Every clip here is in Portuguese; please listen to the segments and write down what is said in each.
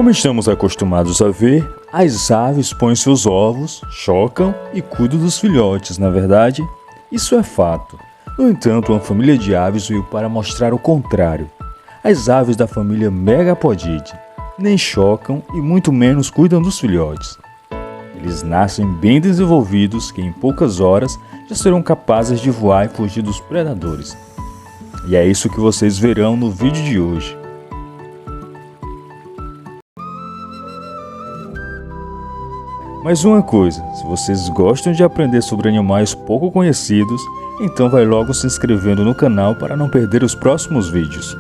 Como estamos acostumados a ver, as aves põem seus ovos, chocam e cuidam dos filhotes, na verdade? Isso é fato. No entanto, uma família de aves veio para mostrar o contrário. As aves da família Megapodidae nem chocam e muito menos cuidam dos filhotes. Eles nascem bem desenvolvidos que em poucas horas já serão capazes de voar e fugir dos predadores. E é isso que vocês verão no vídeo de hoje. Mas uma coisa, se vocês gostam de aprender sobre animais pouco conhecidos, então vai logo se inscrevendo no canal para não perder os próximos vídeos.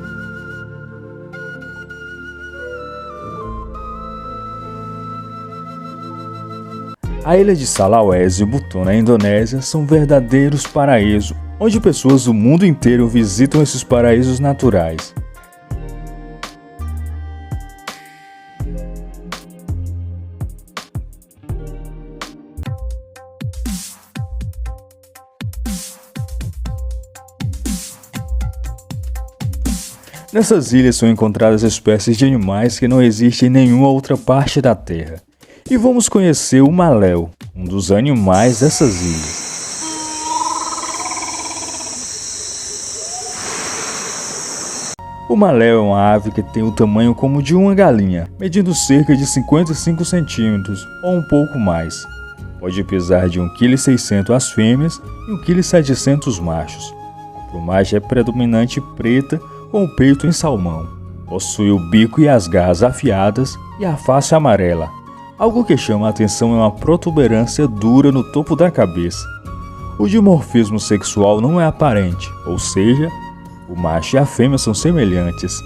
A ilha de Sulawesi e Buton, na Indonésia, são verdadeiros paraísos, onde pessoas do mundo inteiro visitam esses paraísos naturais. Nessas ilhas são encontradas espécies de animais que não existem em nenhuma outra parte da Terra. E vamos conhecer o maléu, um dos animais dessas ilhas. O maléu é uma ave que tem o tamanho como de uma galinha, medindo cerca de 55 centímetros ou um pouco mais. Pode pesar de 1,6 kg as fêmeas e 1,7 kg os machos. A plumagem é predominante preta, com o peito em salmão. Possui o bico e as garras afiadas e a face amarela. Algo que chama a atenção é uma protuberância dura no topo da cabeça. O dimorfismo sexual não é aparente, ou seja, o macho e a fêmea são semelhantes.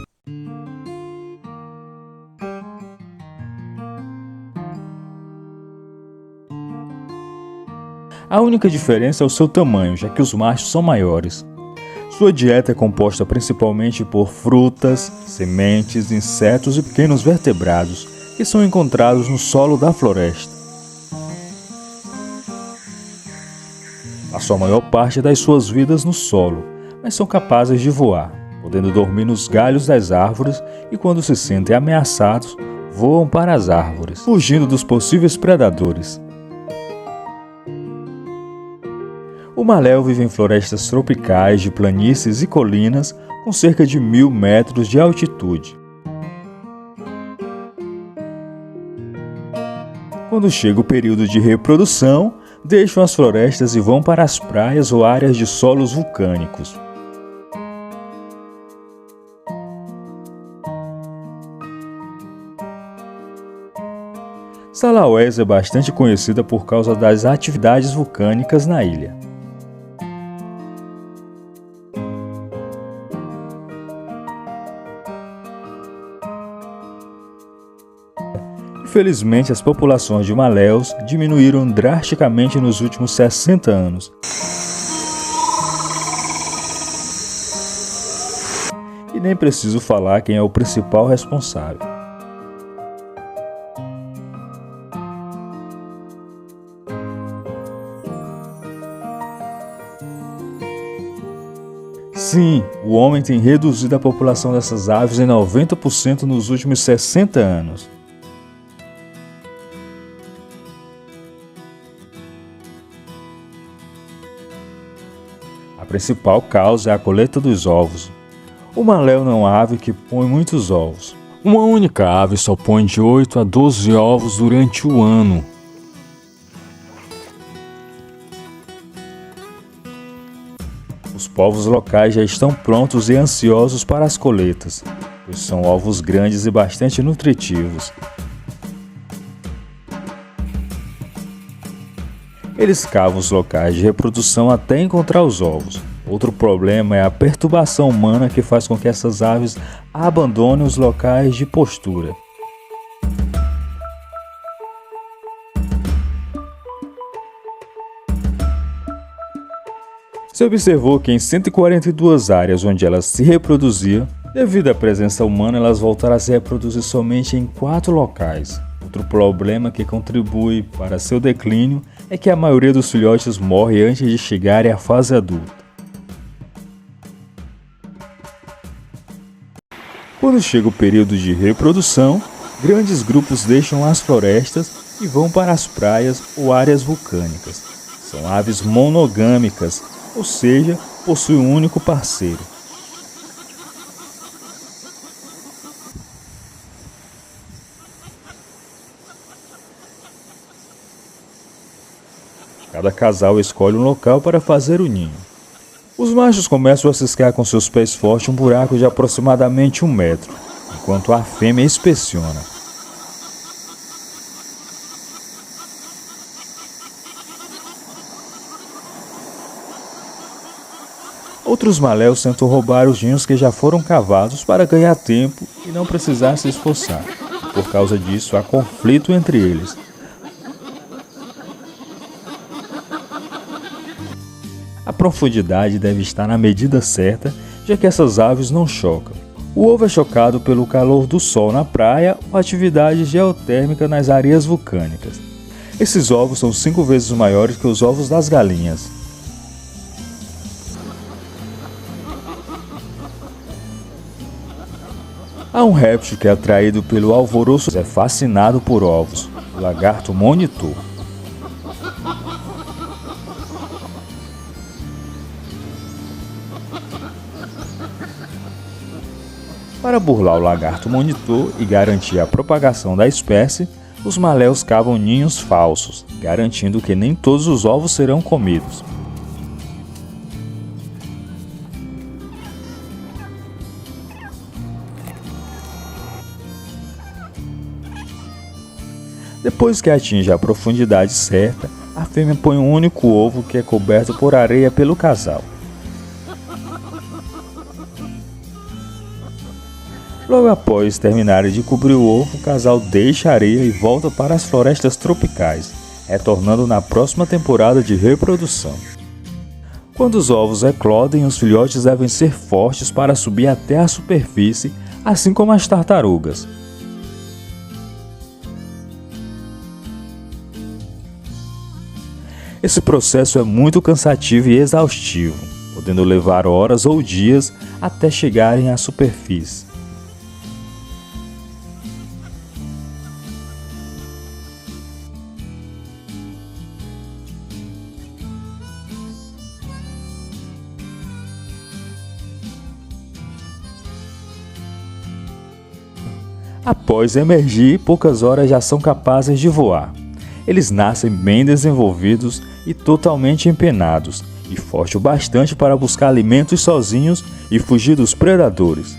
A única diferença é o seu tamanho, já que os machos são maiores. Sua dieta é composta principalmente por frutas, sementes, insetos e pequenos vertebrados, que são encontrados no solo da floresta. Passam a maior parte das suas vidas no solo, mas são capazes de voar, podendo dormir nos galhos das árvores e, quando se sentem ameaçados, voam para as árvores, fugindo dos possíveis predadores. O maléu vive em florestas tropicais de planícies e colinas com cerca de 1.000 metros de altitude. Quando chega o período de reprodução, deixam as florestas e vão para as praias ou áreas de solos vulcânicos. Sulawesi é bastante conhecida por causa das atividades vulcânicas na ilha. Infelizmente, as populações de maléus diminuíram drasticamente nos últimos 60 anos. E nem preciso falar quem é o principal responsável. Sim, o homem tem reduzido a população dessas aves em 90% nos últimos 60 anos. A principal causa é a colheita dos ovos. O maléu não é uma ave que põe muitos ovos. Uma única ave só põe de 8 a 12 ovos durante o ano. Os povos locais já estão prontos e ansiosos para as colheitas, pois são ovos grandes e bastante nutritivos. Eles cavam os locais de reprodução até encontrar os ovos. Outro problema é a perturbação humana que faz com que essas aves abandonem os locais de postura. Se observou que em 142 áreas onde elas se reproduziam, devido à presença humana, elas voltaram a se reproduzir somente em 4 locais. Outro problema que contribui para seu declínio é que a maioria dos filhotes morre antes de chegarem à fase adulta. Quando chega o período de reprodução, Grandes grupos deixam as florestas e vão para as praias ou áreas vulcânicas. São aves monogâmicas, ou seja, possuem um único parceiro. Cada casal escolhe um local para fazer o ninho. Os machos começam a ciscar com seus pés fortes um buraco de aproximadamente 1 metro, enquanto a fêmea inspeciona. Outros maléus tentam roubar os ninhos que já foram cavados para ganhar tempo e não precisar se esforçar. Por causa disso, há conflito entre eles. A profundidade deve estar na medida certa, já que essas aves não chocam. O ovo é chocado pelo calor do sol na praia ou atividade geotérmica nas areias vulcânicas. Esses ovos são 5 vezes maiores que os ovos das galinhas. Há um réptil que é atraído pelo alvoroço e é fascinado por ovos, o lagarto monitor. Para burlar o lagarto monitor e garantir a propagação da espécie, os maléus cavam ninhos falsos, garantindo que nem todos os ovos serão comidos. Depois que atinge a profundidade certa, a fêmea põe um único ovo que é coberto por areia pelo casal. Logo após terminarem de cobrir o ovo, o casal deixa a areia e volta para as florestas tropicais, retornando na próxima temporada de reprodução. Quando os ovos eclodem, os filhotes devem ser fortes para subir até a superfície, assim como as tartarugas. Esse processo é muito cansativo e exaustivo, podendo levar horas ou dias até chegarem à superfície. Após emergir, poucas horas já são capazes de voar. Eles nascem bem desenvolvidos e totalmente empenados, e fortes o bastante para buscar alimentos sozinhos e fugir dos predadores,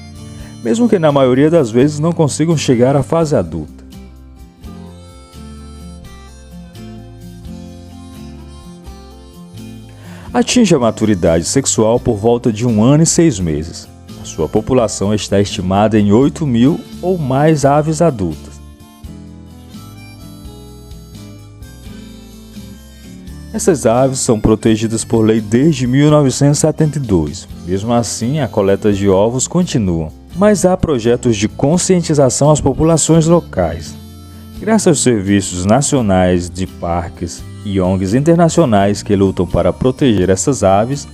mesmo que na maioria das vezes não consigam chegar à fase adulta. Atinge a maturidade sexual por volta de 1 ano e 6 meses. Sua população está estimada em 8.000 ou mais aves adultas. Essas aves são protegidas por lei desde 1972. Mesmo assim, a coleta de ovos continua, mas há projetos de conscientização às populações locais. Graças aos serviços nacionais de parques e ONGs internacionais que lutam para proteger essas aves,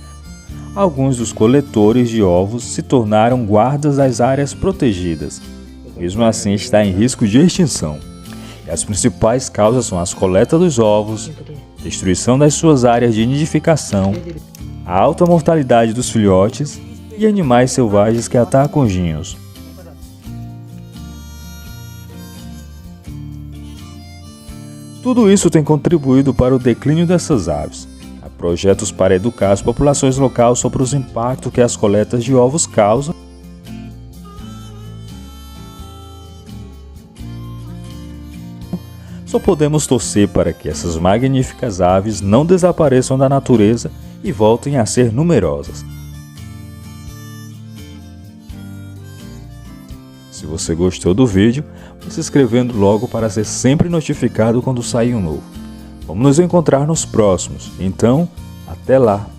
alguns dos coletores de ovos se tornaram guardas das áreas protegidas. Mesmo assim, está em risco de extinção. E as principais causas são as coletas dos ovos, destruição das suas áreas de nidificação, a alta mortalidade dos filhotes e animais selvagens que atacam os ninhos. Tudo isso tem contribuído para o declínio dessas aves. Há projetos para educar as populações locais sobre os impactos que as coletas de ovos causam. Só podemos torcer para que essas magníficas aves não desapareçam da natureza e voltem a ser numerosas. Se você gostou do vídeo, vá se inscrevendo logo para ser sempre notificado quando sair um novo. Vamos nos encontrar nos próximos, então até lá!